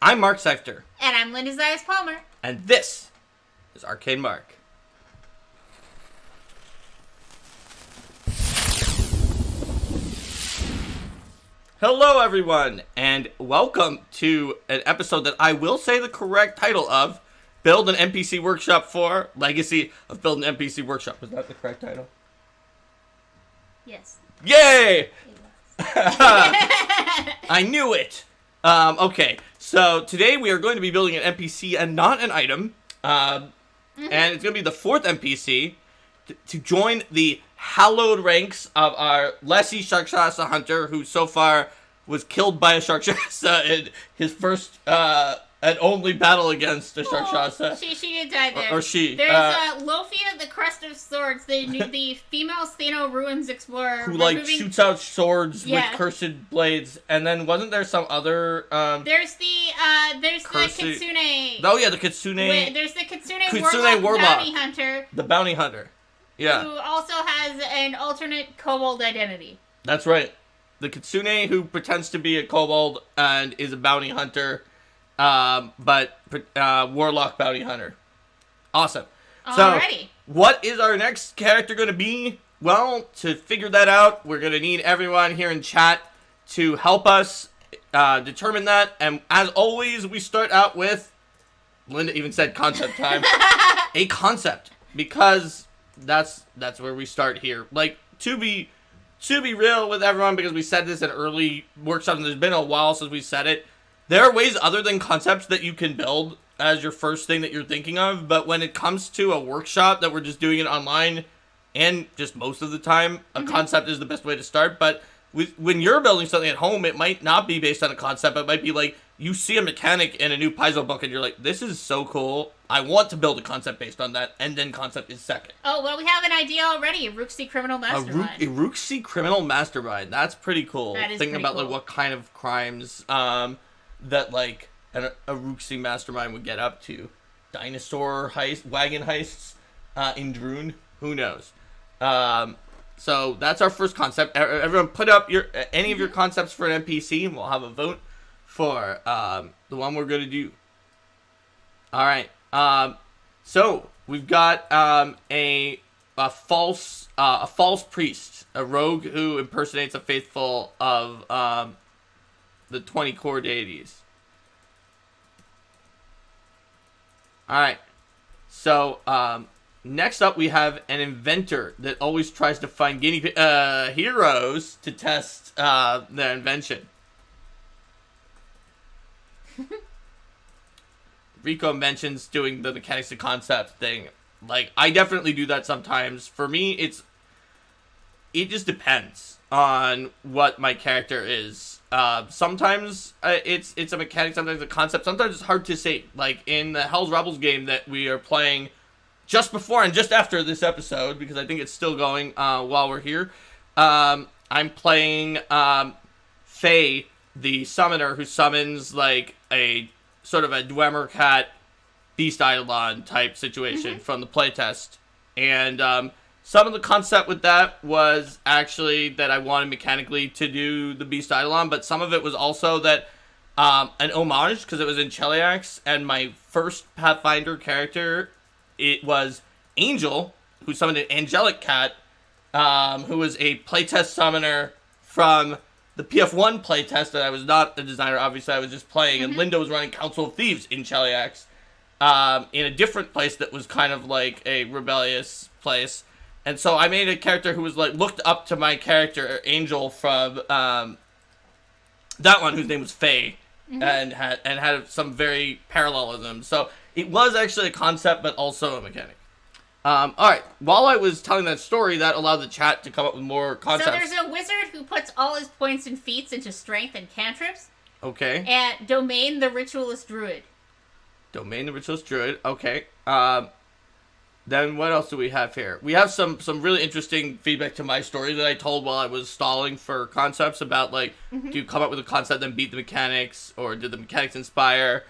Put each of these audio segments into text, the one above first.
I'm Mark Seifter. And I'm Linda Zayas-Palmer. And this is Arcane Mark. Hello, everyone, and welcome to an episode that I will say the correct title of, Build an NPC Workshop for Legacy of Build an NPC Workshop. Was that the correct title? Yes. Yay! I knew it! Okay, so today we are going to be building an NPC and not an item. And it's going to be the fourth NPC to join the hallowed ranks of our Lessie Sharkshasa Hunter, who so far was killed by a Sharkshasa in his first and only battle against a Sharkshasa. She did die there. Or she. There's Lofia, the Crest of Swords, the female Stheno Ruins Explorer. Who, shoots out swords with cursed blades. And then wasn't there some other... There's the Kitsune. Oh, yeah, the Kitsune. There's the Kitsune Warlock Bounty Hunter. The Bounty Hunter. Yeah. Who also has an alternate kobold identity. That's right. The Kitsune who pretends to be a kobold and is a bounty hunter, but warlock bounty hunter. Awesome. Alrighty. So, what is our next character going to be? Well, to figure that out, we're going to need everyone here in chat to help us determine that. And as always, we start out with, Linda even said concept time, a concept, because that's where we start here. Like, to be real with everyone, because we said this in early workshops, and there's been a while since we said it, there are ways other than concepts that you can build as your first thing that you're thinking of, but when it comes to a workshop that we're just doing it online, and just most of the time, a concept is the best way to start. But when you're building something at home, it might not be based on a concept. It might be like, you see a mechanic in a new Paizo book, and you're like, this is so cool. I want to build a concept based on that, and then concept is second. Oh, well, we have an idea already. A Rooksy Criminal Mastermind. A Rooksy Criminal Mastermind. That's pretty cool. That is Thinking pretty about cool. Like what kind of crimes that like a Rooksy Mastermind would get up to. Dinosaur wagon heists in Droon. Who knows? So that's our first concept. Everyone put up any of your concepts for an NPC, and we'll have a vote for the one we're going to do. All right. So we've got a false priest, a rogue who impersonates a faithful of the 20 core deities. All right. So next up, we have an inventor that always tries to find heroes to test their invention. Rico mentions doing the mechanics of concept thing. Like, I definitely do that sometimes. For me, it just depends on what my character is. Sometimes it's a mechanic, sometimes a concept. Sometimes it's hard to say. Like in the Hell's Rebels game that we are playing just before and just after this episode, because I think it's still going while we're here. I'm playing Faye, the summoner who summons like a sort of a Dwemer Cat Beast Eidolon type situation from the playtest. And some of the concept with that was actually that I wanted mechanically to do the Beast Eidolon, but some of it was also that an homage, because it was in Cheliax, and my first Pathfinder character, it was Angel, who summoned an angelic cat, who was a playtest summoner from the PF1 playtest that I was not the designer, obviously I was just playing, and Linda was running Council of Thieves in Cheliax, in a different place that was kind of like a rebellious place. And so I made a character who was like, looked up to my character, Angel, from that one, whose name was Faye, and had some very parallelism. So it was actually a concept, but also a mechanic. Alright, while I was telling that story, that allowed the chat to come up with more concepts. So there's a wizard who puts all his points and feats into strength and cantrips. Okay. And Domain the Ritualist Druid. Domain the Ritualist Druid, okay. Then what else do we have here? We have some really interesting feedback to my story that I told while I was stalling for concepts about, like, do you come up with a concept and beat the mechanics, or did the mechanics inspire?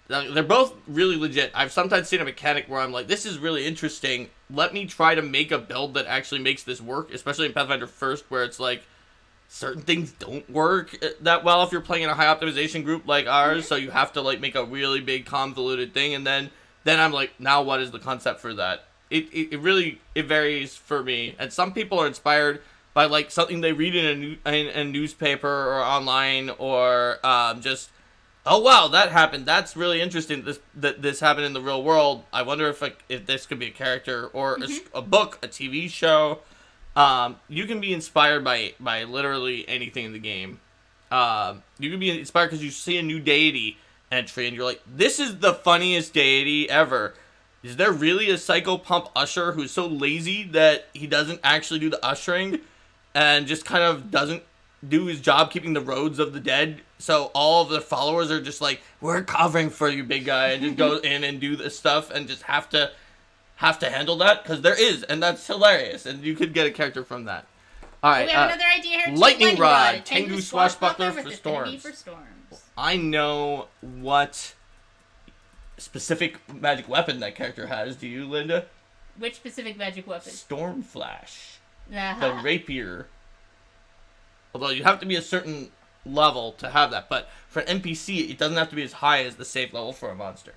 They're both really legit. I've sometimes seen a mechanic where I'm like, this is really interesting. Let me try to make a build that actually makes this work, especially in Pathfinder First, where it's like, certain things don't work that well if you're playing in a high optimization group like ours, so you have to like make a really big convoluted thing, and then I'm like, now what is the concept for that? It really varies for me, and some people are inspired by like something they read in a newspaper or online, or just, oh wow, that happened, that's really interesting, this happened in the real world, I wonder if this could be a character or a book, a TV show. You can be inspired by literally anything in the game. You can be inspired because you see a new deity entry and you're like, this is the funniest deity ever. Is there really a Psycho Pump usher who's so lazy that he doesn't actually do the ushering and just kind of doesn't do his job keeping the roads of the dead? So all of the followers are just like, we're covering for you, big guy, and just go in and do this stuff and just have to handle that, because there is, and that's hilarious, and you could get a character from that. All right, we have another idea here. Lightning Rod, Tengu Swashbuckler for storms. Storms. I know what specific magic weapon that character has. Do you, Linda? Which specific magic weapon? Storm Flash. Uh-huh. The rapier. Although you have to be a certain level to have that, but for an NPC, it doesn't have to be as high as the safe level for a monster.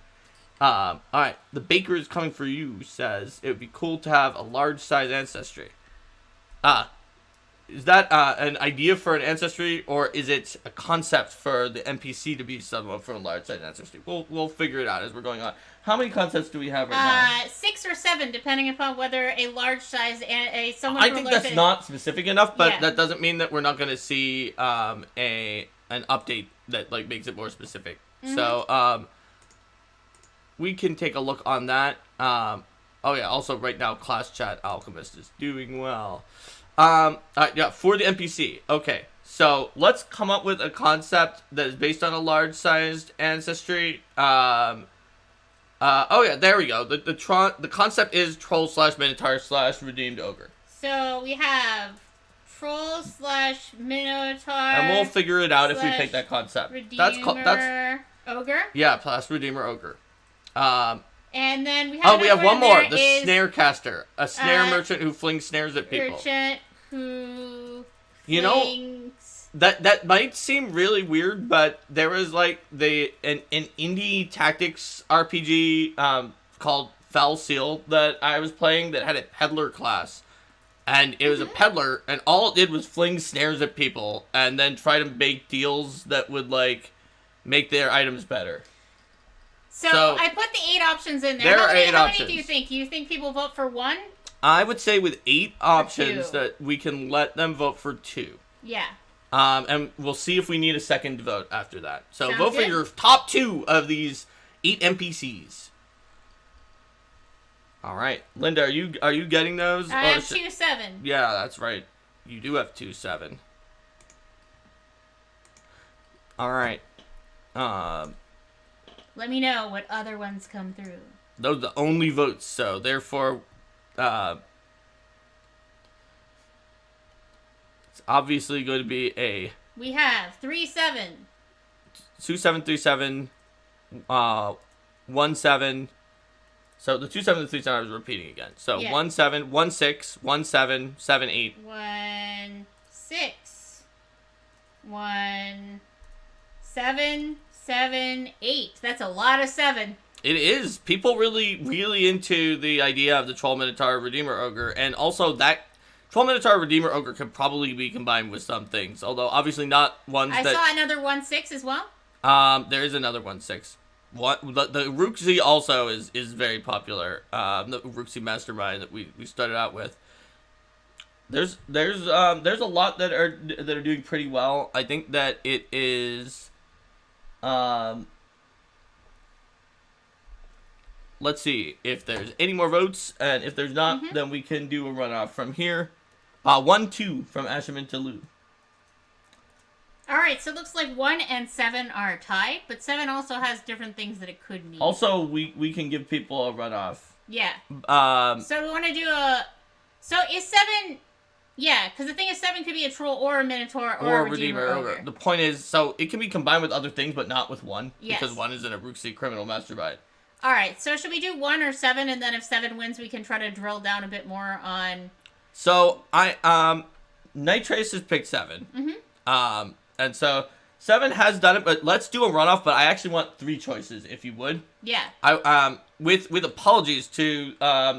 Alright, the baker is coming for you, says it would be cool to have a large size ancestry. Is that an idea for an ancestry, or is it a concept for the NPC to be someone from a large size ancestry? We'll figure it out as we're going on. How many concepts do we have right now? 6 or 7, depending upon whether a large size and someone. I think that's not specific enough, but yeah. That doesn't mean that we're not going to see an update that like makes it more specific. Mm-hmm. So we can take a look on that. Oh yeah. Also, right now, Class Chat Alchemist is doing well. Yeah, for the NPC. Okay, so let's come up with a concept that is based on a large-sized ancestry. Oh yeah, there we go. The concept is troll/minotaur/redeemed ogre. So we have troll/minotaur. And we'll figure it out if we pick that concept. That's ogre. Yeah, plus redeemer ogre. And then we have. We have one more. The snare caster, a snare merchant who flings snares at people. Merchant who. You know, that might seem really weird, but there was like an indie tactics RPG called Foul Seal that I was playing that had a peddler class, and it was a peddler, and all it did was fling snares at people and then try to make deals that would like make their items better. So I put the 8 options in there. There are 8 options. How many do you think? Do you think people vote for 1? I would say with 8 options that we can let them vote for 2. Yeah. And we'll see if we need a second vote after that. So Sounds vote good. for your top 2 of these 8 NPCs. All right, Linda, are you getting those? I have 2-7. Yeah, that's right. You do have 2-7. All right. Let me know what other ones come through. Those are the only votes, so therefore, it's obviously going to be a. We have 3-7. 2-7, 3-7, 1-7. So the 2-7 and 3-7 I was repeating again. So 1-7, 1-6, 1-7, 7-8. 1-6. 1-7. 7, 8. That's a lot of 7. It is. People really into the idea of the Troll Minotaur Redeemer Ogre, and also that Troll Minotaur Redeemer Ogre could probably be combined with some things, although obviously not ones I saw another 1-6 as well. There is another 1-6. The Uruxi also is very popular. The Uruxi mastermind that we started out with. There's a lot that are doing pretty well. I think that it is. Let's see if there's any more votes, and if there's not, then we can do a runoff from here. 1-2 from Asherman to Lou. Alright, so it looks like 1 and 7 are tied, but 7 also has different things that it could mean. Also, we can give people a runoff. Yeah. So we want to do so is 7... Yeah, because the thing is 7 could be a troll or a minotaur or a redeemer ogre. The point is, so it can be combined with other things, but not with 1. Yes. Because 1 is an Uruxi criminal mastermind. Alright, so should we do 1 or 7, and then if 7 wins, we can try to drill down a bit more on... So, Night Trace has picked 7. And so 7 has done it, but let's do a runoff. But I actually want 3 choices, if you would. Yeah. I with apologies to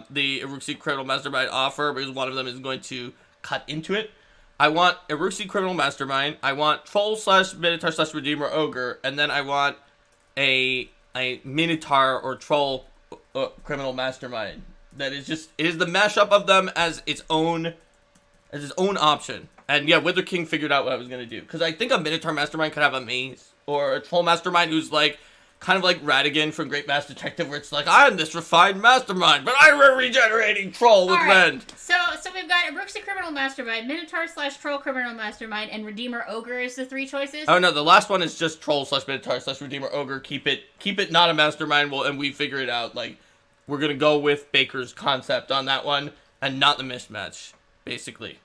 the Iruxi Criminal Mastermind offer, because one of them is going to cut into it. I want Iruxi Criminal Mastermind. I want Troll / Minotaur / Redeemer Ogre, and then I want a Minotaur or Troll Criminal Mastermind. That is just, it is the mashup of them as its own option. And yeah, Wither King figured out what I was gonna do, because I think a Minotaur Mastermind could have a maze, or a Troll Mastermind who's like kind of like Radigan from Great Master Detective, where it's like, I'm this refined mastermind, but I'm a regenerating troll with rend. So we've got Iruxi Criminal Mastermind, Minotaur / Troll Criminal Mastermind, and Redeemer Ogre is the 3 choices? Oh no, the last one is just Troll / Minotaur / Redeemer Ogre. Keep it not a mastermind, and we figure it out. Like, we're gonna go with Baker's concept on that one, and not the mismatch, basically.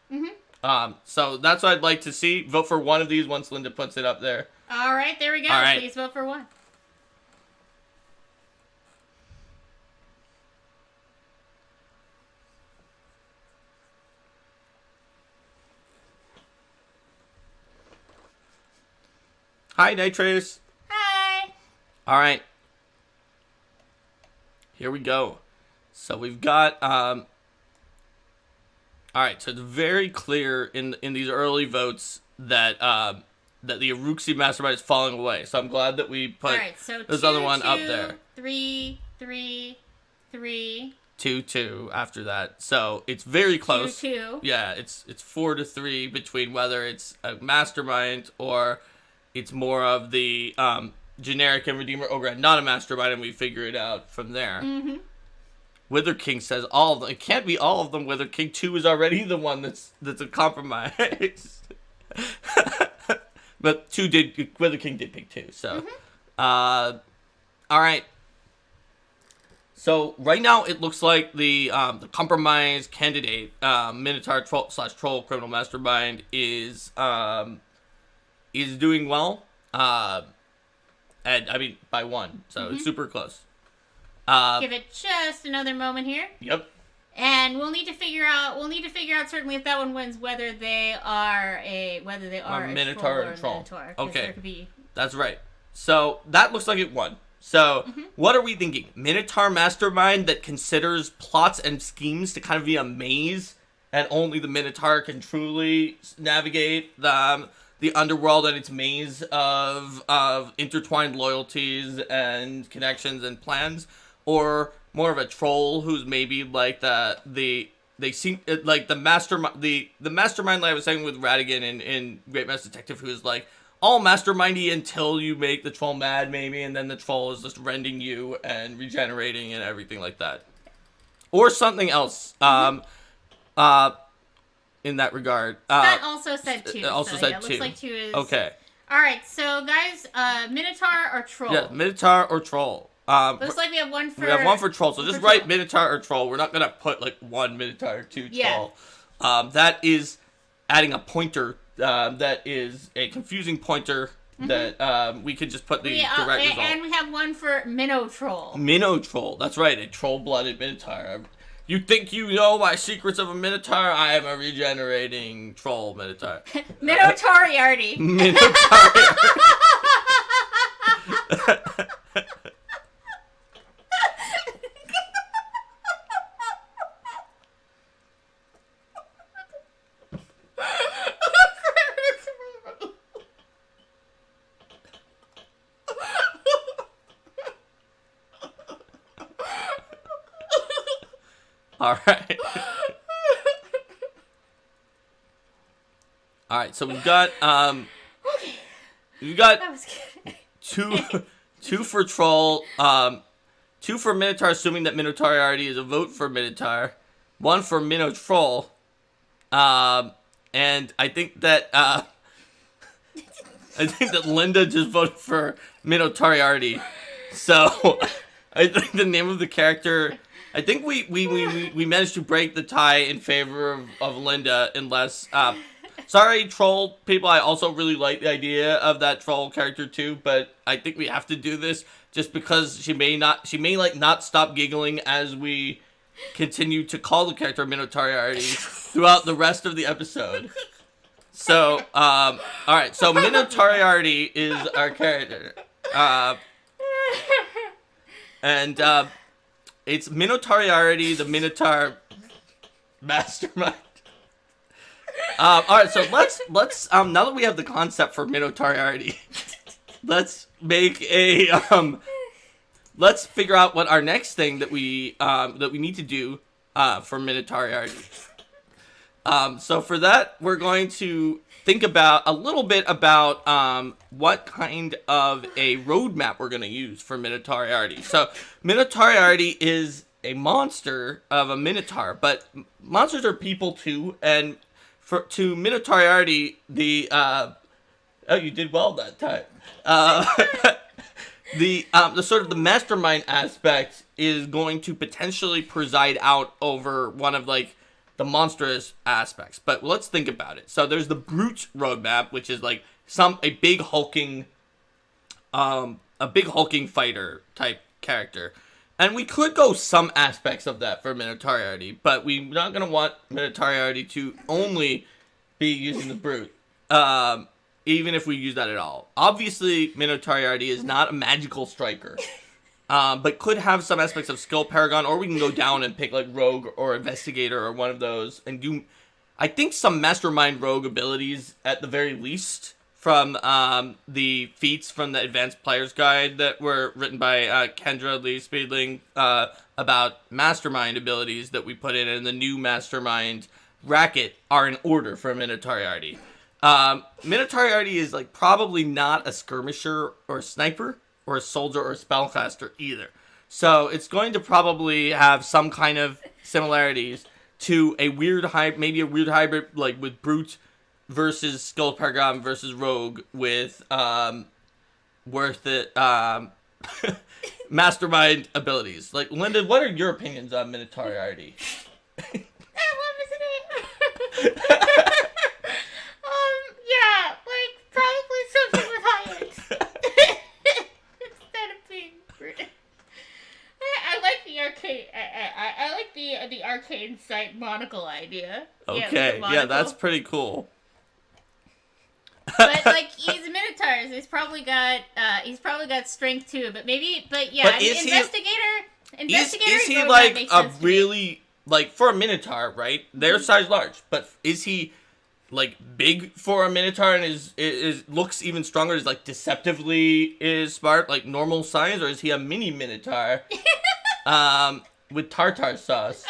So that's what I'd like to see. Vote for one of these once Linda puts it up there. Alright, there we go. Right. Please vote for one. Hi, Nitrace. Hi. All right. Here we go. So we've got all right, so it's very clear in these early votes that that the Iruxi Mastermind is falling away. So I'm glad that we put this other one up there. 3, 3, 3. 2 after that. So it's very close. 2. Yeah, it's 4-3 between whether it's a mastermind or it's more of the generic and Redeemer Ogre and not a mastermind, and we figure it out from there. Wither King says all of them. It can't be all of them. Wither King 2 is already the one that's a compromise. But Wither King did pick 2. So, all right. So right now it looks like the compromise candidate, Minotaur Troll Criminal Mastermind, is doing well. And I mean by 1, so it's super close. Give it just another moment here. Yep. And we'll need to figure out certainly if that one wins whether they are a Minotaur or a Troll. Minotaur. Okay. That's right. So that looks like it won. So what are we thinking? Minotaur Mastermind that considers plots and schemes to kind of be a maze, and only the Minotaur can truly navigate the underworld and its maze of intertwined loyalties and connections and plans, or more of a troll who's maybe like the mastermind like I was saying with Radigan in Great Master Detective, who's like all mastermindy until you make the troll mad, maybe, and then the troll is just rending you and regenerating and everything like that, or something else. In that regard, that also said 2. It also said 2. Looks like 2 is okay. All right, so guys, Minotaur or Troll? Yeah, Minotaur or Troll. Looks like we have one for Troll. So just write Minotaur or Troll. We're not gonna put like 1 Minotaur or 2 Troll. That is adding a pointer. That is a confusing pointer that we could just put the direct result. And we have one for Minotroll. Minotroll. That's right, a troll-blooded Minotaur. You think you know my secrets of a Minotaur? I am a regenerating troll Minotaur. Minotauriarty. All right. All right. So we've got that was good. two for Troll, 2 for Minotaur, assuming that Minotauriarty is a vote for Minotaur, 1 for Minotroll, and I think that Linda just voted for Minotauriarty. So I think the name of the character. I think we managed to break the tie in favor of Linda, unless sorry, troll people. I also really like the idea of that troll character too, but I think we have to do this just because she may not stop giggling as we continue to call the character Minotauriarty throughout the rest of the episode. So, all right. So Minotauriarty is our character, and it's Minotauriarty, the Minotaur mastermind. All right. So let's now that we have the concept for Minotauriarty, let's make a let's figure out what our next thing that we need to do for Minotauriarty. So for that, we're going to think about a little bit about what kind of a roadmap we're going to use for Minotauriarty. So Minotauriarty is a monster of a Minotaur, but monsters are people too, and to Minotauriarty, the you did well that time. The sort of the mastermind aspect is going to potentially preside out over one of like the monstrous aspects. But let's think about it. So there's the brute roadmap, which is like a big hulking fighter type character. And we could go some aspects of that for Minotauriarty, but we're not gonna want Minotauriarty to only be using the brute. Even if we use that at all. Obviously, Minotauriarty is not a magical striker. But could have some aspects of skill paragon, or we can go down and pick like rogue or investigator or one of those and do, I think, some mastermind rogue abilities at the very least from the feats from the advanced player's guide that were written by Kendra Lee Speedling about mastermind abilities that we put in the new mastermind racket are in order for Minotauriarty. Minotauriarty is like probably not a skirmisher or a sniper or a soldier or a spellcaster either. So it's going to probably have some kind of similarities to a weird hybrid, like with brute versus skill paragon versus rogue with mastermind abilities. Like, Linda, what are your opinions on Minotauriarty? Yeah, like probably something with heights. Instead of being brute. I like the arcane. I like the arcane sight monocle idea. Okay, yeah, that's pretty cool. But like he's a Minotaur, so he's probably got strength too. But investigator. Is he like a really like for a Minotaur, right? They're size large, but is he like big for a Minotaur and is looks even stronger? Is like deceptively is smart like normal size, or is he a mini Minotaur with tartar sauce?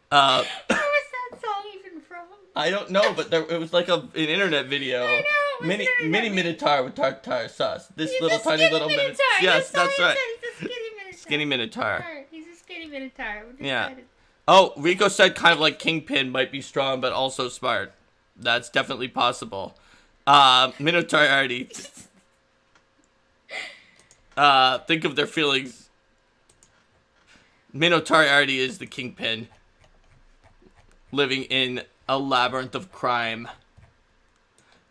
Where was that song even from? I don't know, but it was like an internet video. I know. Mini Minotaur with tartar sauce. This He's little tiny little Minotaur. Yes, that's right. He's a skinny Minotaur. Skinny Minotaur. He's a skinny Minotaur. Yeah. Oh, Rico said kind of like Kingpin might be strong, but also smart. That's definitely possible. Minotauriarty. Think of their feelings. Minotauriarty is the Kingpin, living in a labyrinth of crime.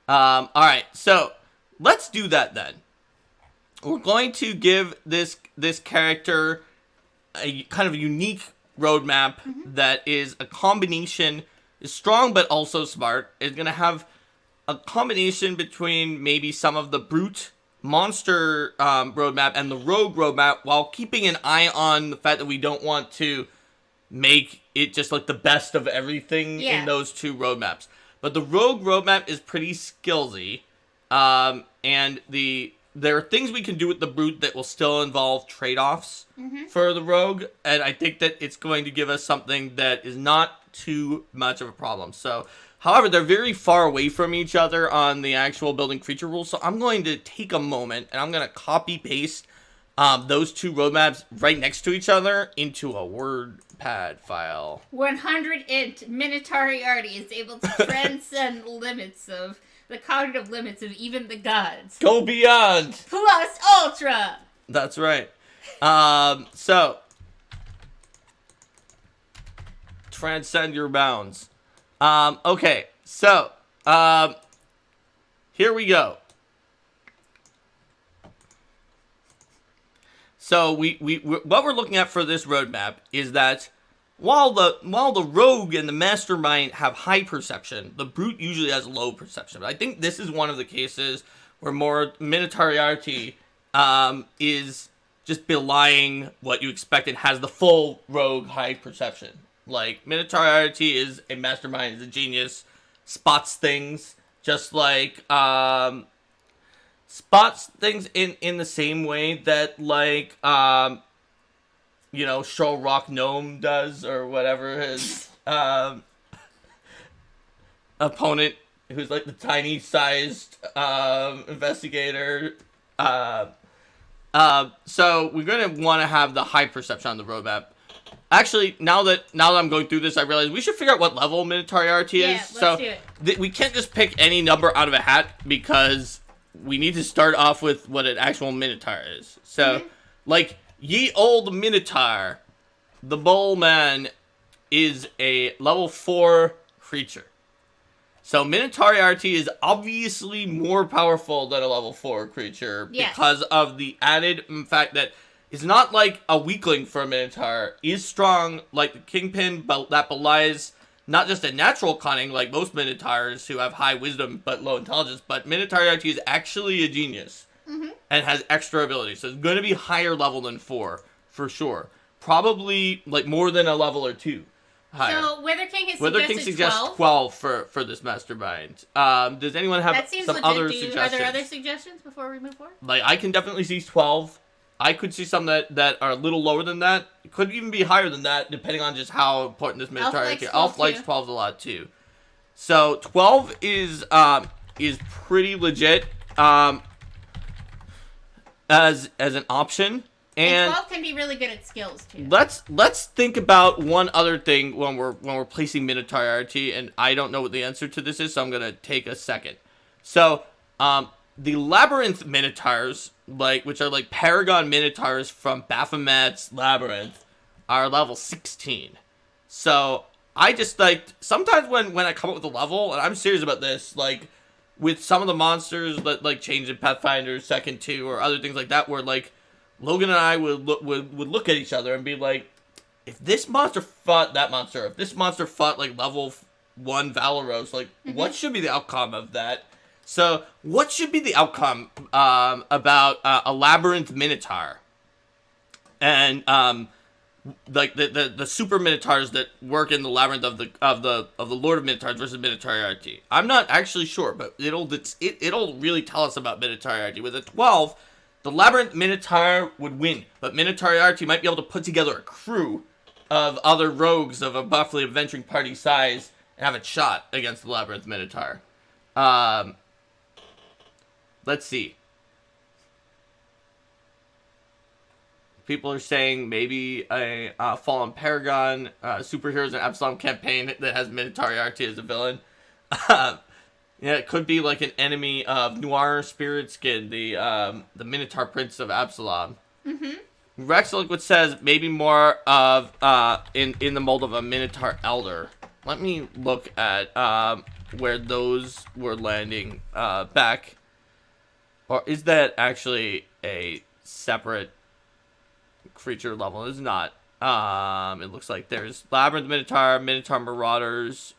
Alright, so let's do that then. We're going to give this character a kind of unique roadmap that is a combination, is strong but also smart. It's going to have a combination between maybe some of the brute monster roadmap and the rogue roadmap, while keeping an eye on the fact that we don't want to make it just like the best of everything in those two roadmaps. But the rogue roadmap is pretty skillsy, and there are things we can do with the brute that will still involve trade-offs for the rogue, and I think that it's going to give us something that is not too much of a problem. So, however, they're very far away from each other on the actual building creature rules, so I'm going to take a moment, and I'm going to copy-paste those two roadmaps right next to each other into a WordPad file. 100 int Minotauriarty is able to transcend the cognitive limits of even the gods. Go beyond! Plus ultra! That's right. So, transcend your bounds. Okay, so, here we go. So what we're looking at for this roadmap is that while the rogue and the mastermind have high perception, the brute usually has low perception. But I think this is one of the cases where more Minotauriarty is just belying what you expect and has the full rogue high perception. Like, Minotauriarty is a mastermind, is a genius, spots things, just like, spots things in the same way that, like, Show Rock Gnome does, or whatever his, opponent, who's, like, the tiny-sized, investigator, so we're going to want to have the high perception on the roadmap. Actually, now that I'm going through this, I realize we should figure out what level Minotauriarty is. So do it. We can't just pick any number out of a hat, because we need to start off with what an actual Minotaur is. So, like, ye old Minotaur, the Bull Man, is a level 4 creature. So Minotauriarty is obviously more powerful than a level 4 creature because of the added fact that it's not like a weakling for a Minotaur. Is strong like the Kingpin, but that belies not just a natural cunning like most Minotaurs who have high wisdom but low intelligence, but Minotauriarty is actually a genius and has extra abilities. So it's going to be higher level than 4 for sure. Probably like more than a level or 2. Higher. So Wither King suggests 12 for this mastermind. Does anyone have some other suggestions? Are there other suggestions before we move forward? Like, I can definitely see 12. I could see some that are a little lower than that. It could even be higher than that, depending on just how important this Minotaur is. Elf likes 12 a lot too. So 12 is pretty legit as an option. And 12 can be really good at skills too. Let's think about one other thing when we're placing Minotauriarty, and I don't know what the answer to this is, so I'm gonna take a second. So, the Labyrinth Minotaurs, which are like Paragon Minotaurs from Baphomet's Labyrinth, are level 16. So I just sometimes when I come up with a level, and I'm serious about this, like with some of the monsters that like change in Pathfinder 2nd 2 or other things like that, where like Logan and I would look at each other and be like, if this monster fought that monster, if this monster fought like level 1 Valeros, like what should be the outcome of that? So what should be the outcome about a Labyrinth Minotaur and like the super Minotaurs that work in the Labyrinth of the Lord of Minotaurs versus Minotauriarty? I'm not actually sure, but it'll really tell us about Minotauriarty. With a 12. The Labyrinth Minotaur would win, but Minotauriarty might be able to put together a crew of other rogues of a roughly adventuring party size and have a shot against the Labyrinth Minotaur. Let's see. People are saying maybe a Fallen Paragon superheroes and Absalom campaign that has Minotauriarty as a villain. Yeah, it could be like an enemy of Noir Spirit Skin, the Minotaur Prince of Absalom. Rex Liquid says maybe more of in the mold of a Minotaur Elder. Let me look at where those were landing back. Or is that actually a separate creature level? It's not. It looks like there's Labyrinth Minotaur, Minotaur Marauders,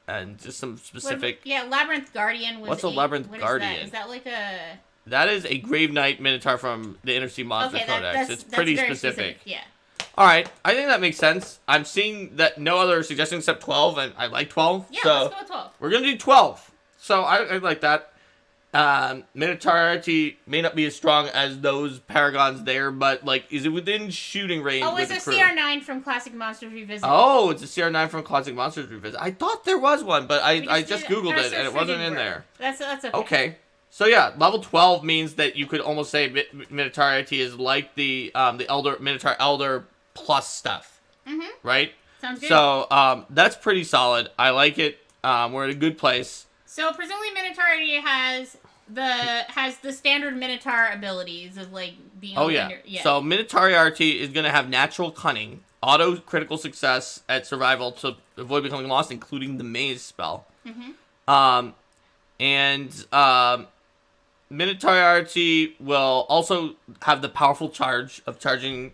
and just some specific... Labyrinth Guardian was... What's a Labyrinth Guardian? Is that like a... That is a Grave Knight Minotaur from the Inner Sea Monster Codex. It's pretty specific. Yeah. Alright, I think that makes sense. I'm seeing that no other suggestions except 12, and I like 12. Yeah, so let's go with 12. We're going to do 12. So I like that. Minotauriarty may not be as strong as those Paragons there, but like, is it within shooting range? Oh, it's a CR9 from Classic Monsters Revisited. Oh, it's a CR9 from Classic Monsters Revisited. I thought there was one, but I just googled it and it wasn't in there. That's okay. Okay. So yeah, level 12 means that you could almost say Minotauriarty is like the Elder Minotaur Elder plus stuff. Right? Sounds good. So that's pretty solid. I like it. We're in a good place. So presumably Minotauriarty has the standard Minotaur abilities of like being. Oh yeah. So Minotauriarty is gonna have natural cunning, auto critical success at survival to avoid becoming lost, including the maze spell. Minotauriarty will also have the powerful charge of striding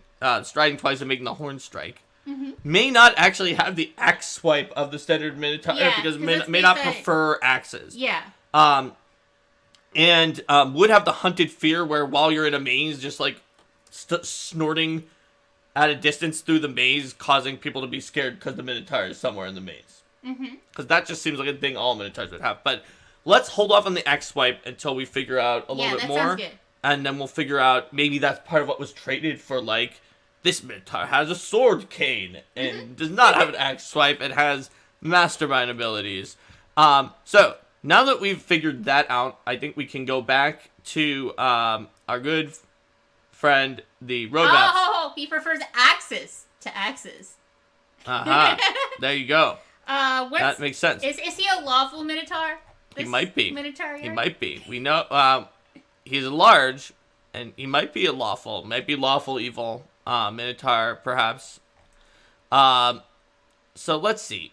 twice and making the horn strike. may not actually have the axe swipe of the standard Minotaur because may not prefer axes. Yeah. And would have the hunted fear where while you're in a maze, just like snorting at a distance through the maze, causing people to be scared because the Minotaur is somewhere in the maze. Because that just seems like a thing all Minotaurs would have. But let's hold off on the axe swipe until we figure out a little bit more. Sounds good. And then we'll figure out maybe that's part of what was traded for, like, this Minotaur has a sword cane and does not have an axe swipe. It has mastermind abilities. So, now that we've figured that out, I think we can go back to our good friend, the roadmaps. Oh, he prefers axes to axes. There you go. That makes sense. Is he a lawful Minotaur? He might be. Minotauriarty? He might be. We know he's large, and he might be lawful evil Minotaur, perhaps. So let's see.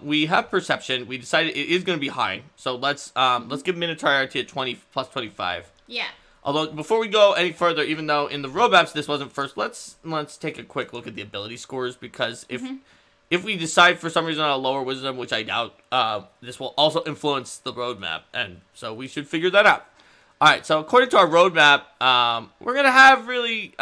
We have perception. We decided it is going to be high. So let's give Minotauriarty a 20 plus 25. Yeah. Although before we go any further, even though in the roadmaps this wasn't first, let's take a quick look at the ability scores, because if we decide for some reason on a lower wisdom, which I doubt, this will also influence the roadmap, and so we should figure that out. All right, so according to our roadmap, we're gonna have really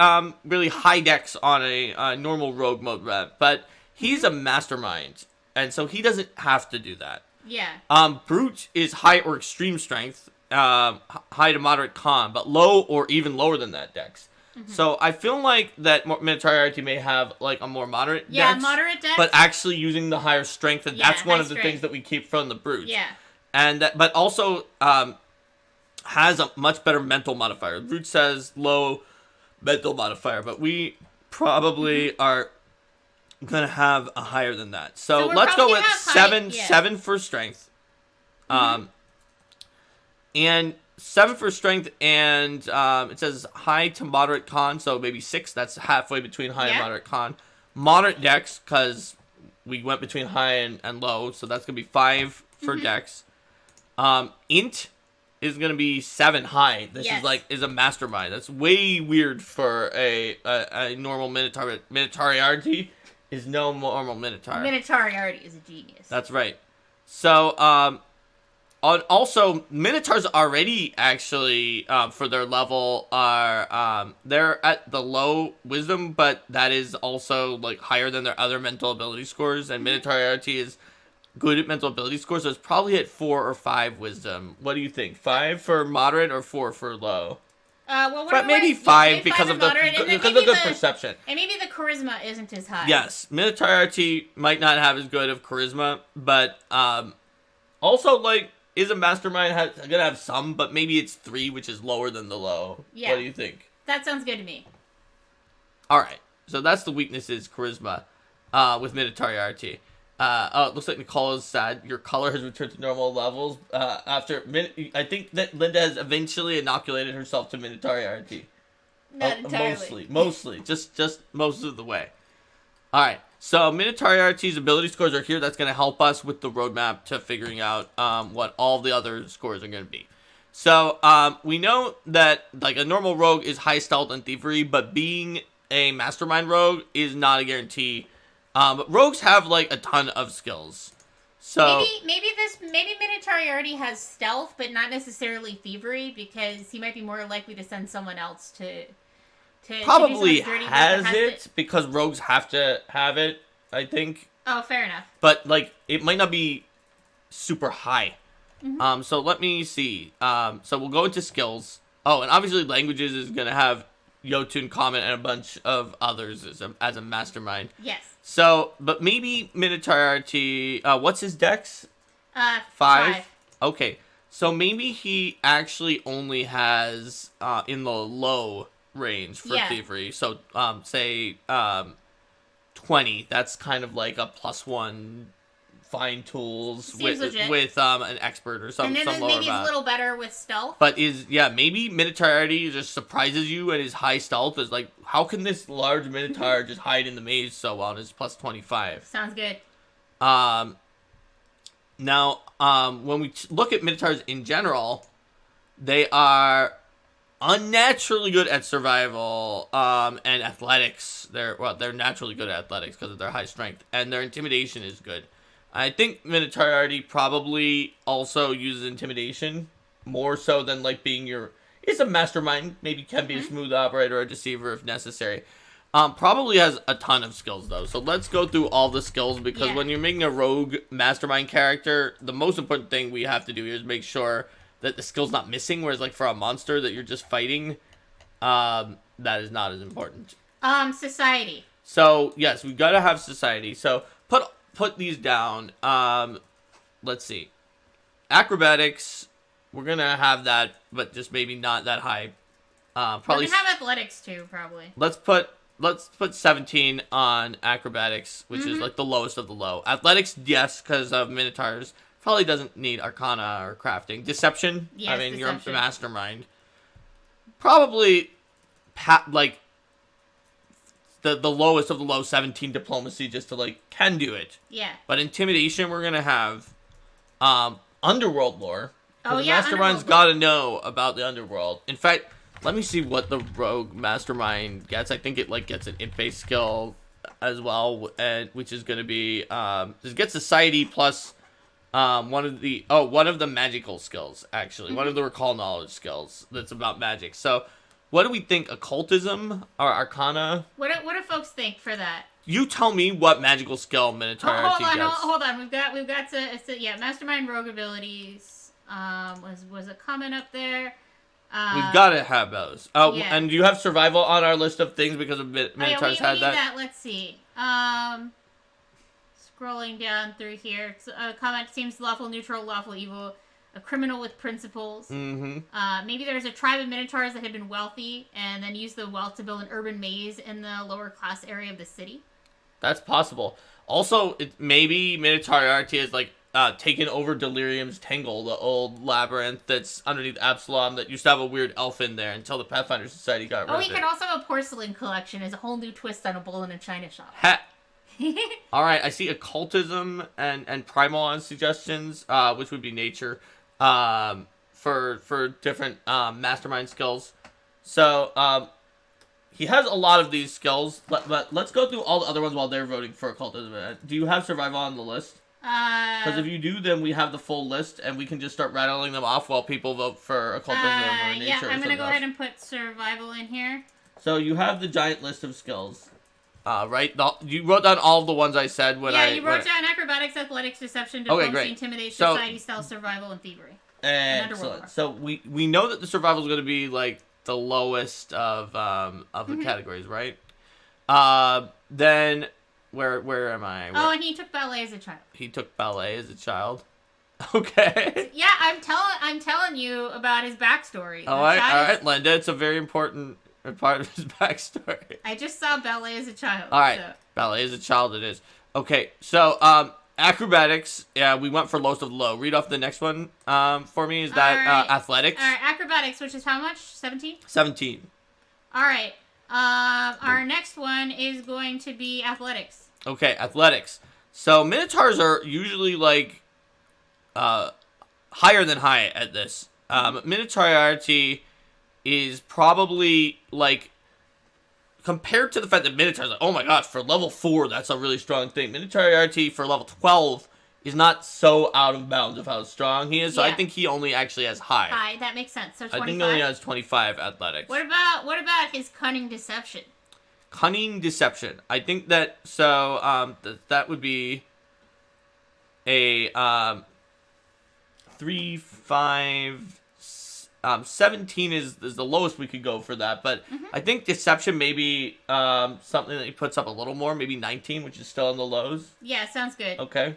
high dex on a normal rogue mode rep, but he's a mastermind, and so he doesn't have to do that. Yeah. Brute is high or extreme strength, high to moderate con, but low or even lower than that dex. So I feel like that Minotauriarty may have like a more moderate dex. Yeah, moderate dex. But actually using the higher strength, and that's one of the things that we keep from the brute. Yeah. And but also has a much better mental modifier. The brute says low mental modifier, but we probably are gonna have a higher than that. So let's go with seven for strength. And 7 for strength, and it says high to moderate con, so maybe 6. That's halfway between high and moderate con. Moderate dex, because we went between high and low, so that's going to be 5 for dex. Int is going to be 7 high. This is a mastermind. That's way weird for a normal Minotaur. Minotauriarty is no normal Minotaur. Minotauriarty is a genius. That's right. So, also, Minotaurs already actually, for their level, are they're at the low wisdom, but that is also like higher than their other mental ability scores. And Minotauriarty is good at mental ability scores, so it's probably at 4 or 5 wisdom. What do you think? 5 for moderate or 4 for low? Well, maybe 5 because of the perception. And maybe the charisma isn't as high. Yes, Minotauriarty might not have as good of charisma, but also like. Is a mastermind gonna have some, but maybe it's 3, which is lower than the low. Yeah. What do you think? That sounds good to me. Alright, so that's the weaknesses, charisma, with Minotauriarty. It looks like Nicole is sad. Your color has returned to normal levels, after, I think that Linda has eventually inoculated herself to Minotauriarty. Not entirely. Mostly, just most of the way. Alright. So, Minotauriarty's ability scores are here. That's going to help us with the roadmap to figuring out what all the other scores are going to be. So, we know that like a normal rogue is high stealth and thievery, but being a mastermind rogue is not a guarantee. But rogues have like a ton of skills. So maybe Minotauriarty has stealth, but not necessarily thievery, because he might be more likely to send someone else to probably has it because rogues have to have it, I think. Oh, fair enough. But like it might not be super high. So let me see. So we'll go into skills. Oh, and obviously languages is gonna have Jotun Common and a bunch of others as a mastermind. Yes. So, but maybe Minotauriarty. What's his dex? 5. Okay. So maybe he actually only has in the low range for thievery. So say 20. That's kind of like a +1 find tools with an expert or something. And then maybe it's a little better with stealth. But maybe Minotauriarty just surprises you at his high stealth. Is like, how can this large Minotaur just hide in the maze so well? And it's +25. Sounds good. Now when we look at Minotaurs in general, they are unnaturally good at survival and athletics. They're naturally good at athletics because of their high strength, and their intimidation is good. I think Minotauriarty probably also uses intimidation more so than like being is a mastermind. Maybe can be a smooth operator or a deceiver if necessary. Probably has a ton of skills though. So let's go through all the skills because when you're making a rogue mastermind character, the most important thing we have to do here is make sure that the skill's not missing. Whereas like for a monster that you're just fighting, that is not as important. Society. So yes, we gotta have society. So put these down. Let's see. Acrobatics, we're gonna have that, but just maybe not that high. Probably we can have athletics too, probably. Let's put 17 on acrobatics, which is like the lowest of the low. Athletics, yes, because of Minotaurs. Probably doesn't need Arcana or crafting. Deception, yes, I mean, deception. You're a mastermind. Probably like the lowest of the low, 17 diplomacy, just to like can do it. Yeah. But intimidation, we're gonna have underworld lore. Oh the yeah. Mastermind's got to know about the underworld. In fact, let me see what the rogue mastermind gets. I think it like gets an int-based skill as well, and which is gonna be it gets society plus one of the magical skills actually, one of the recall knowledge skills that's about magic. So. What do we think? Occultism or Arcana? What do folks think for that? You tell me what magical skill Minotauriarty gets. Hold on. We've got to Mastermind rogue abilities. Was a comment up there. We've got to have those. Oh, yeah. And do you have survival on our list of things because of Minotaurs we had need that? Let's see. Scrolling down through here. Comment seems lawful, neutral, lawful, evil. A criminal with principles. Maybe there's a tribe of Minotaurs that had been wealthy and then used the wealth to build an urban maze in the lower class area of the city. That's possible. Also, maybe Minotauriarty is like taken over Delirium's Tangle, the old labyrinth that's underneath Absalom that used to have a weird elf in there until the Pathfinder Society got rid of it. Oh, he could also have a porcelain collection as a whole new twist on a bull in a china shop. All right, I see occultism and primal on suggestions, which would be nature. For different mastermind skills. So he has a lot of these skills, but let's go through all the other ones while they're voting for occultism. Do you have survival on the list? Because if you do, then we have the full list, and we can just start rattling them off while people vote for occultism or nature. Yeah, I'm going to go ahead and put survival in here. So you have the giant list of skills. Right? You wrote down all of the ones I said when you wrote down acrobatics, athletics, deception, diplomacy, intimidation, society, stealth, survival, and thievery. Excellent. So we know that the survival is going to be like the lowest of the categories, right? Then where am I? Oh, and he took ballet as a child. He took ballet as a child. Okay. Yeah, I'm telling you about his backstory. All right, Linda. It's a very important part of his backstory. I just saw ballet as a child. All right, ballet as a child it is. Okay, so acrobatics. Yeah, we went for lowest of the low. Read off the next one for me. Is that athletics? All right, acrobatics, which is how much? 17? 17. All right. Our next one is going to be athletics. Okay, athletics. So Minotaurs are usually like higher than high at this. Minotauriarty is probably like compared to the fact that Minotaurs like, oh my gosh, for level 4 that's a really strong thing. Minotauriarty for level 12 is not so out of bounds of how strong he is. So I think he only actually has high. High, that makes sense. So 25. I think he only has 25 athletics. What about his cunning deception? Cunning deception. I think that that would be a 3, 5. 17 is the lowest we could go for that, but I think deception may be something that he puts up a little more, maybe 19, which is still in the lows. Yeah, sounds good. Okay.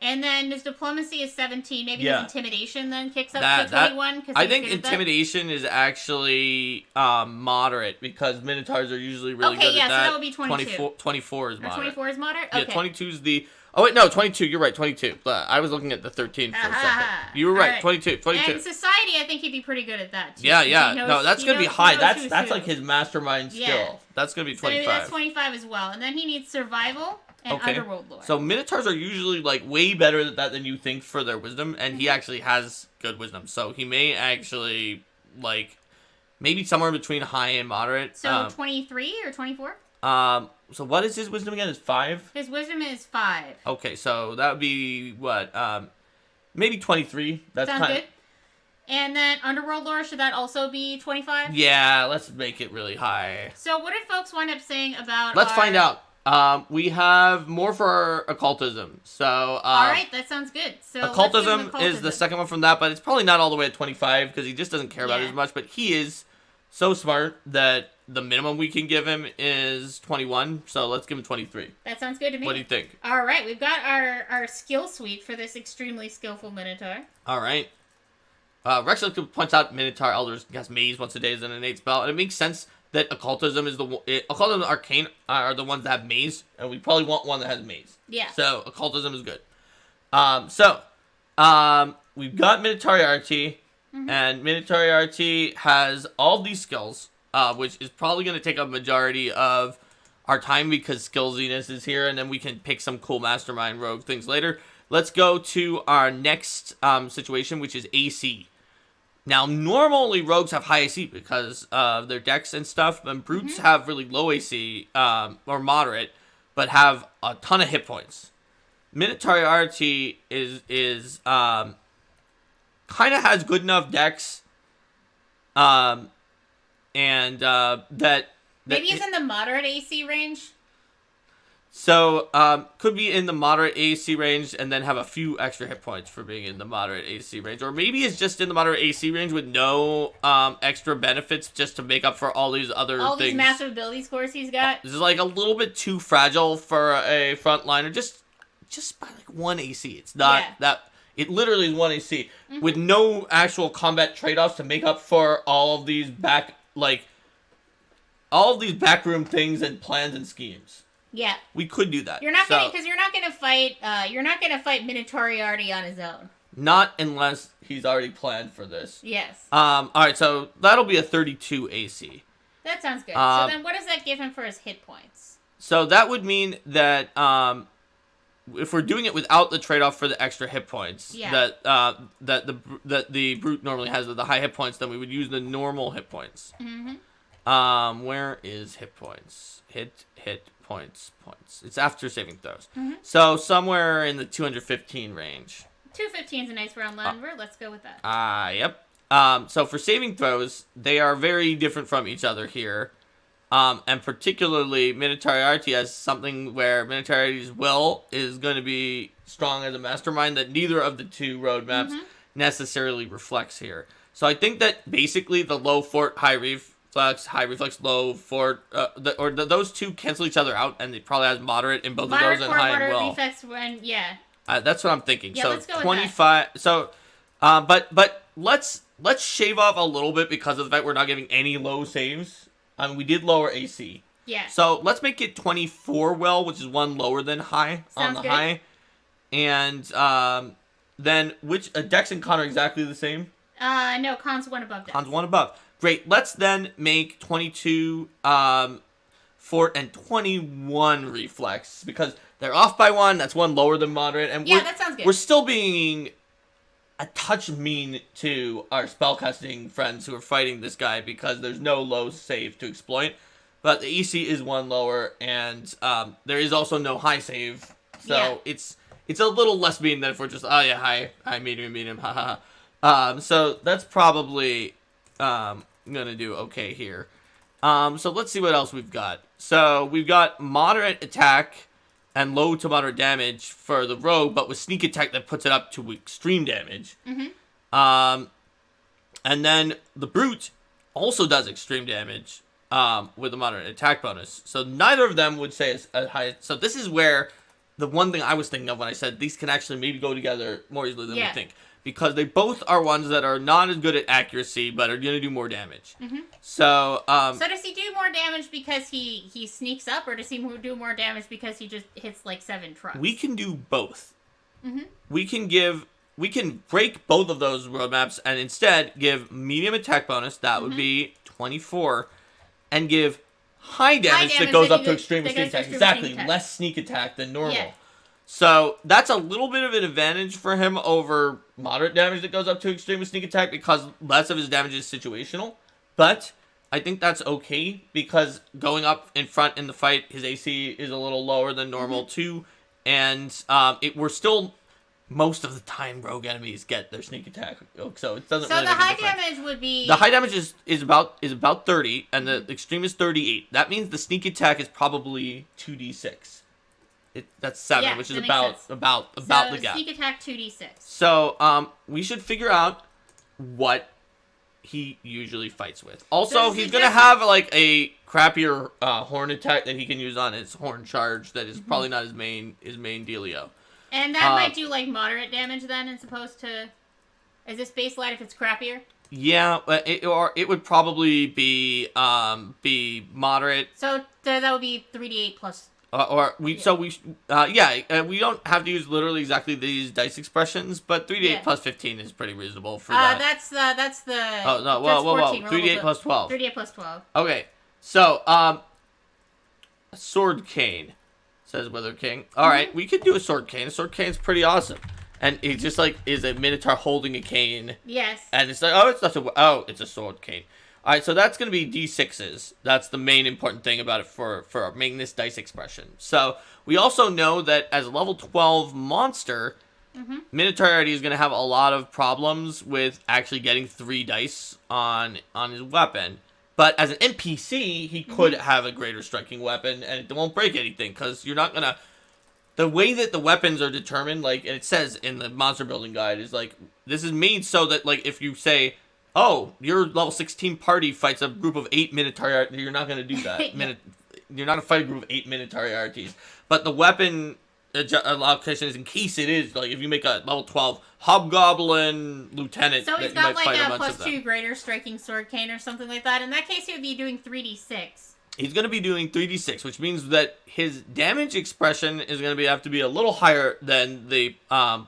And then his diplomacy is 17. Maybe his intimidation then kicks up to 21. I think intimidation is actually moderate because Minotaurs are usually really good at that. Okay, yeah, so that would be 22. 24 is moderate. 24 is moderate? Okay. Yeah, 22 is the... Oh, wait, no, 22. You're right, 22. I was looking at the 13 for a second. You were right, 22. And society, I think he'd be pretty good at that, too. Yeah. No, that's going to be high. That's like his mastermind skill. That's going to be 25. So that's 25 as well. And then he needs survival and underworld lore. So Minotaurs are usually like way better at that than you think for their wisdom, and he actually has good wisdom. So he may actually like maybe somewhere between high and moderate. So 23 or 24? So what is his wisdom again? Is 5? His wisdom is 5. Okay, so that would be what? Maybe 23. That's Sounds good. And then Underworld Lore, should that also be 25? Yeah, let's make it really high. So what did folks wind up saying about Let's find out. We have more for our occultism. So alright, that sounds good. So occultism is the second one from that, but it's probably not all the way at 25 because he just doesn't care about it as much, but he is so smart that the minimum we can give him is 21, so let's give him 23. That sounds good to me. What do you think? Alright, we've got our skill suite for this extremely skillful Minotaur. Alright. Rex points out Minotaur Elders has maze once a day as an innate spell, and it makes sense that occultism is occultism and arcane are the ones that have maze, and we probably want one that has maze. Yeah. So occultism is good. We've got Minotauriarty, and Minotauriarty has all these skills, which is probably going to take a majority of our time because skillsiness is here, and then we can pick some cool mastermind rogue things later. Let's go to our next situation, which is AC. Now, normally rogues have high AC because of their dex and stuff, and brutes have really low AC, or moderate, but have a ton of hit points. Minotauriarty is kind of has good enough dex, that maybe he's in the moderate AC range. So, could be in the moderate AC range and then have a few extra hit points for being in the moderate AC range. Or maybe it's just in the moderate AC range with no extra benefits just to make up for all these other things. All these massive ability scores he's got. This is like a little bit too fragile for a frontliner. Just by like 1 AC. It's not that... It literally is 1 AC with no actual combat trade-offs to make up for all of these backroom things and plans and schemes. Yeah, we could do that. You're not gonna fight. You're not gonna fight Minotauriarty on his own. Not unless he's already planned for this. Yes. All right, so that'll be a 32 AC. That sounds good. So then, what does that give him for his hit points? So that would mean that if we're doing it without the trade-off for the extra hit points, that the brute normally has the high hit points, then we would use the normal hit points. Where is hit points? Hit points. It's after saving throws. So somewhere in the 215 range. 215 is a nice round number. Let's go with that. Yep. So for saving throws, they are very different from each other here. And particularly, Minotauriarty has something where Minotauriarty's will is going to be strong as a mastermind that neither of the two roadmaps necessarily reflects here. So I think that basically the low fort, high reflex, low fort, those two cancel each other out, and it probably has moderate in both of those and high and will. Reflex that's what I'm thinking. Yeah, so let's go with 25. That. So, but let's shave off a little bit because of the fact we're not giving any low saves. We did lower AC. Yeah. So let's make it 24 will, which is 1 lower than high. Sounds on the good. High. And then which Dex and Con are exactly the same? No, Con's 1 above Dex. Con's 1 above. Great. Let's then make 22 fort and 21 reflex because they're off by 1. That's 1 lower than moderate. And that sounds good. We're still being a touch mean to our spellcasting friends who are fighting this guy because there's no low save to exploit. But the EC is 1 lower, and there is also no high save. So it's a little less mean than if we're just, high, medium, haha. So that's probably gonna do okay here. So let's see what else we've got. So we've got moderate attack and low to moderate damage for the rogue, but with sneak attack that puts it up to extreme damage. And then the brute also does extreme damage with a moderate attack bonus. So neither of them would say as high. So this is where the one thing I was thinking of when I said these can actually maybe go together more easily than we think. Because they both are ones that are not as good at accuracy, but are going to do more damage. So, so does he do more damage because he sneaks up, or does he do more damage because he just hits like 7 trucks? We can do both. We can break both of those roadmaps and instead give medium attack bonus, that would be 24, and give high damage that goes up to extreme sneak attack. Exactly, less sneak attack than normal. Yeah. So that's a little bit of an advantage for him over moderate damage that goes up to extreme sneak attack because less of his damage is situational. But I think that's okay because going up in front in the fight, his AC is a little lower than normal too, and we're still most of the time rogue enemies get their sneak attack, so it doesn't. So really the make a high difference. damage would be The high damage is about 30, and the extreme is 38. That means the sneak attack is probably 2d6. That's 7, Yeah, which is that makes about sense. the gap. Sneak attack 2d6. So we should figure out what he usually fights with. Also, he's gonna have like a crappier horn attack that he can use on his horn charge. That is probably not his main dealio. And that might do like moderate damage then, as opposed to. Is this base light if it's crappier? Yeah, it would probably be moderate. So that would be 3d8 plus. We don't have to use literally exactly these dice expressions, but 3d8 plus 15 is pretty reasonable for that. That's the. Oh no! Whoa! 3d8 plus 12. 3d8 plus 12. Okay, so a sword cane, says Wither King. All right, we could do a sword cane. A sword cane's pretty awesome, and it just like is a minotaur holding a cane. Yes. And it's like it's a sword cane. All right, so that's going to be d6s. That's the main important thing about it for making this dice expression. So we also know that as a level 12 monster, Minotauriarty is going to have a lot of problems with actually getting 3 dice on his weapon. But as an NPC, he could have a greater striking weapon, and it won't break anything, because you're not going to... The way that the weapons are determined, like, and it says in the monster building guide, is like, this is made so that, like, if you say... Oh, your level 16 party fights a group of 8 Minotauriarties. You're not going to do that. You're not going to fight a group of 8 Minotauriarties. But the weapon allocation is in case it is, like, if you make a level 12 Hobgoblin Lieutenant, so he's that you might got fight a like a bunch plus of them. 2 greater striking sword cane or something like that. In that case, he would be doing 3d6. He's going to be doing 3d6, which means that his damage expression is going to have to be a little higher than the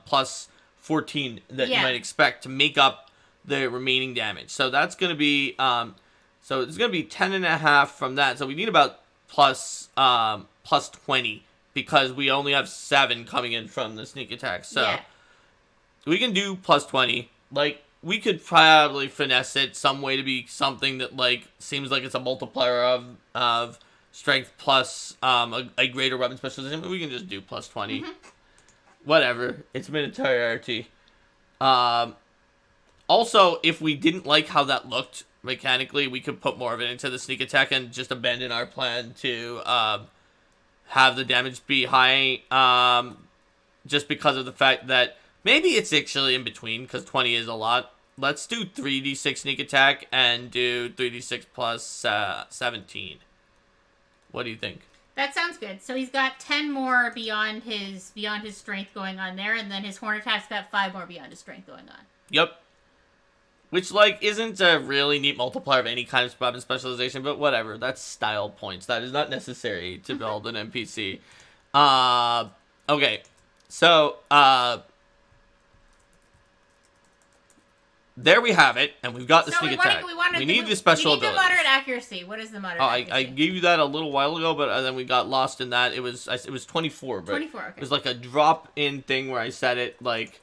plus 14 that you might expect to make up the remaining damage. So that's going to be, so it's going to be 10.5 from that. So we need about plus 20 because we only have 7 coming in from the sneak attack. So we can do plus 20. Like, we could probably finesse it some way to be something that, like, seems like it's a multiplier of strength plus a greater weapon specialization. But we can just do plus 20. Whatever. It's Minotauriarty. Also, if we didn't like how that looked mechanically, we could put more of it into the sneak attack and just abandon our plan to have the damage be high, just because of the fact that maybe it's actually in between, because 20 is a lot. Let's do 3d6 sneak attack and do 3d6 plus 17. What do you think? That sounds good. So he's got 10 more beyond his strength going on there, and then his horn attack's got 5 more beyond his strength going on. Yep. Which, like, isn't a really neat multiplier of any kind of weapon specialization, but whatever. That's style points. That is not necessary to build an NPC. Okay. So, there we have it, and we've got the sneak attack. We need the special ability. We need the moderate accuracy. What is the moderate accuracy? I gave you that a little while ago, but then we got lost in that. It was 24, but 24, okay. It was like a drop-in thing where I said it, like...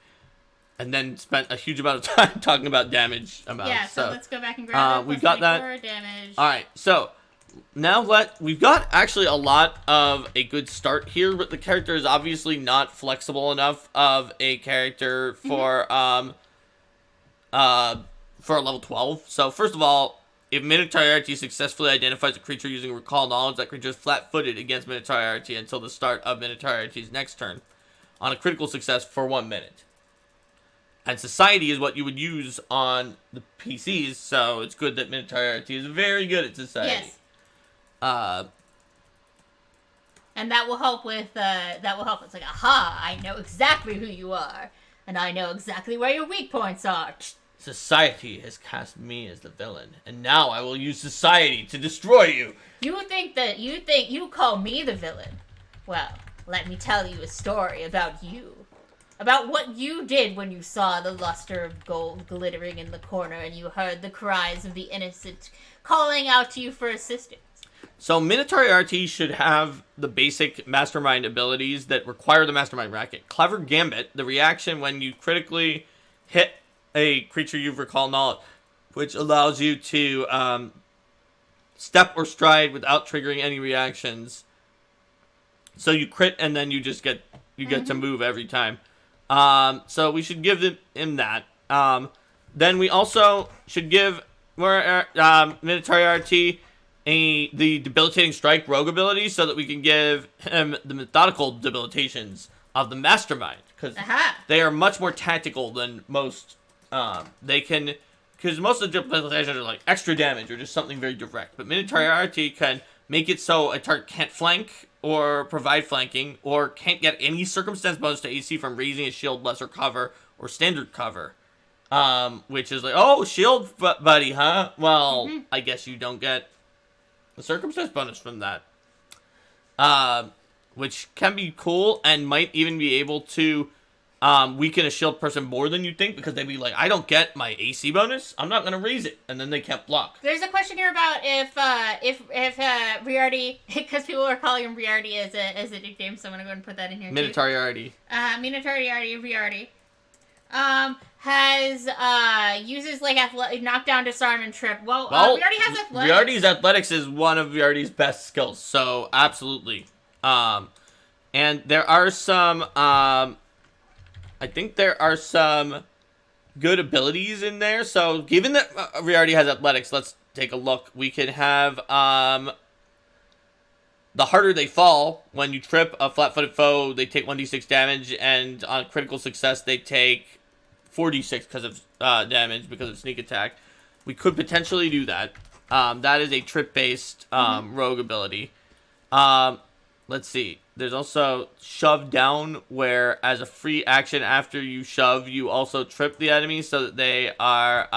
And then spent a huge amount of time talking about damage amounts. Yeah, so let's go back and grab it. We've got that. Damage. All right, so now we've got actually a lot of a good start here, but the character is obviously not flexible enough of a character for a level 12. So first of all, if Minotauriarty successfully identifies a creature using Recall Knowledge, that creature is flat-footed against Minotauriarty until the start of Minotauriarty's next turn, on a critical success for 1 minute. And Society is what you would use on the PCs, so it's good that Minotauriarty is very good at Society. Yes. And that will help with, It's like, aha, I know exactly who you are, and I know exactly where your weak points are. Society has cast me as the villain, and now I will use Society to destroy you. You think you call me the villain? Well, let me tell you a story about you. About what you did when you saw the luster of gold glittering in the corner and you heard the cries of the innocent calling out to you for assistance. So Minotauriarty should have the basic mastermind abilities that require the mastermind racket. Clever Gambit, the reaction when you critically hit a creature you've recalled knowledge. which allows you to step or stride without triggering any reactions. So you crit and then you just get to move every time. So we should give him that. Then we also should give Minotauriarty the debilitating strike rogue ability, so that we can give him the methodical debilitations of the mastermind, because they are much more tactical than most. Because most of the debilitations are like extra damage or just something very direct, but Minotauriarty can make it so a target can't flank or provide flanking, or can't get any circumstance bonus to AC from raising a shield, lesser cover, or standard cover. Which is like, oh, shield buddy, huh? Well, I guess you don't get the circumstance bonus from that. Which can be cool, and might even be able to weaken a shield person more than you think, because they'd be like, I don't get my AC bonus, I'm not gonna raise it, and then they can't block. There's a question here about if Riarty, because people are calling him Riarty as a nickname, so I'm gonna go ahead and put that in here. Minotauriarty. Minotauriarty, Riarty. Uses like knockdown, disarm, and trip. Well, Riarty has athletics. Riarty's athletics is one of Riarty's best skills, so absolutely. And there are some, I think there are some good abilities in there. So given that Riarty has athletics, let's take a look. We can have, the harder they fall. When you trip a flat-footed foe, they take 1d6 damage, and on critical success, they take 4d6 because of damage, because of sneak attack. We could potentially do that. That is a trip-based rogue ability. Let's see. There's also shove down, where as a free action after you shove, you also trip the enemy so that they are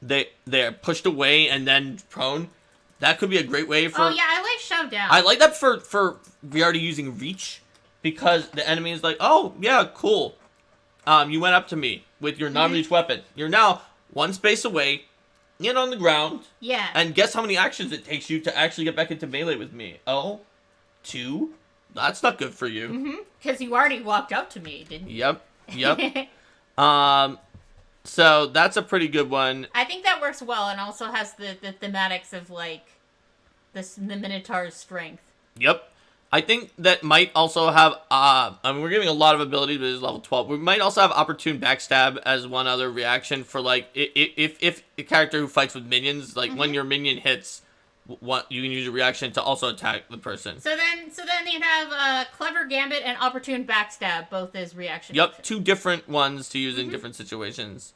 they're pushed away and then prone. That could be a great way for... Oh, yeah, I like shove down. I like that for Riarty using reach, because the enemy is like, oh, yeah, cool. You went up to me with your non-reach weapon. You're now one space away, in on the ground. Yeah. And guess how many actions it takes you to actually get back into melee with me? Oh, 2? That's not good for you. Because you already walked up to me, didn't you? Yep. So that's a pretty good one. I think that works well, and also has the thematics of, like, the Minotaur's strength. Yep. I think that might also have, I mean, we're giving a lot of abilities, but it's level 12. We might also have opportune backstab as one other reaction for, like, if a character who fights with minions, like, when your minion hits, you can use a reaction to also attack the person. So then you'd have clever gambit and opportune backstab, both as reaction. Yep, options. 2 different ones to use in different situations.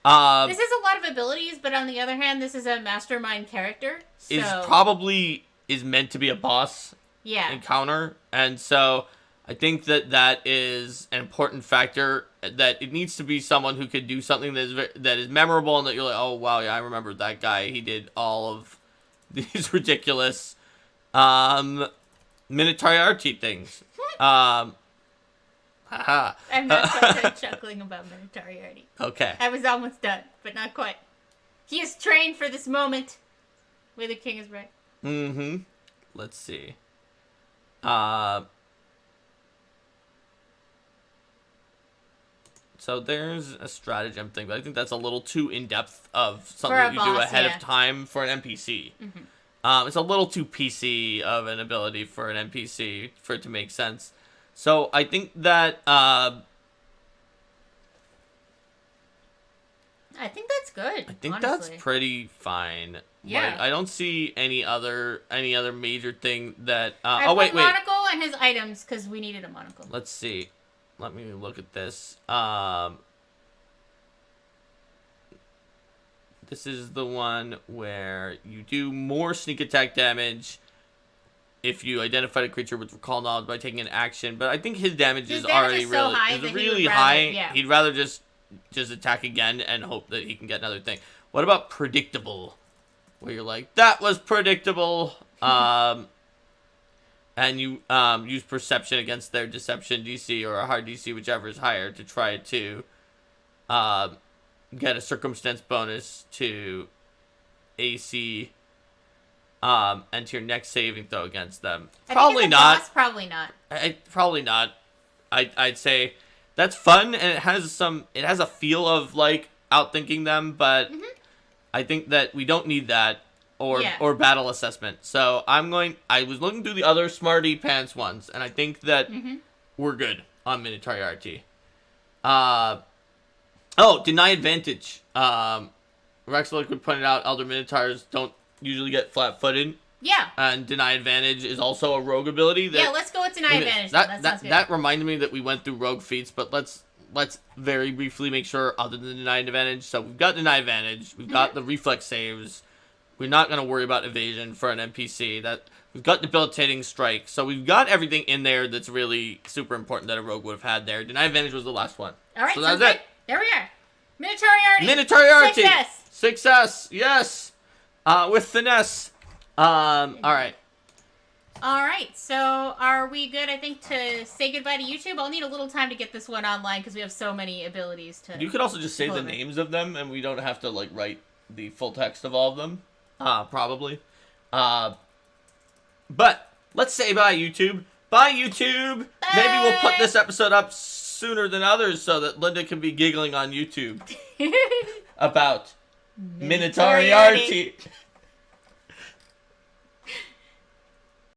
This is a lot of abilities, but on the other hand, this is a mastermind character. So... is meant to be a boss encounter, and so I think that is an important factor, that it needs to be someone who could do something that is memorable, and that you're like, oh wow, yeah, I remember that guy, he did all of these ridiculous Minotauriarty things. I'm not quite done chuckling about Minotauriarty. Okay. I was almost done, but not quite. He is trained for this moment where the king is right. Let's see. So there's a stratagem thing, but I think that's a little too in-depth of something that you do ahead of time for an NPC. It's a little too PC of an ability for an NPC for it to make sense. So I think that I think that's good. I think that's pretty fine. Yeah. Like, I don't see any other major thing that. Wait. Monocle and his items, because we needed a monocle. Let's see. Let me look at this. This is the one where you do more sneak attack damage if you identify a creature with recall knowledge by taking an action. But I think his damage is already really high. Yeah. He'd rather just attack again and hope that he can get another thing. What about predictable? Where you're like, that was predictable. And you use perception against their deception DC or a hard DC, whichever is higher, to try to get a circumstance bonus to AC and to your next saving throw against them. Probably not. Probably not. I'd say that's fun, and it has a feel of like outthinking them, but I think that we don't need that or battle assessment. So I was looking through the other Smarty Pants ones, and I think that we're good on Minotauriarty. Deny advantage. Rex Liquid pointed out Elder Minotaurs don't usually get flat-footed. Yeah. And deny advantage is also a rogue ability. Let's go with deny advantage. That sounds good. That reminded me that we went through rogue feats, but let's very briefly make sure other than deny advantage. So we've got deny advantage. We've got the reflex saves. We're not going to worry about evasion for an NPC. We've got debilitating strike. So we've got everything in there that's really super important that a rogue would have had there. Deny advantage was the last one. All right, so that's it. There we are. Minotauriarty. Minotauriarty. Success. Yes. With finesse. All right. All right. So are we good, I think, to say goodbye to YouTube? I'll need a little time to get this one online because we have so many abilities to... You could also just say the names of them, and we don't have to, like, write the full text of all of them. Probably. But let's say bye, YouTube. Bye, YouTube. Bye. Maybe we'll put this episode up sooner than others so that Linda can be giggling on YouTube about Minotauriarty.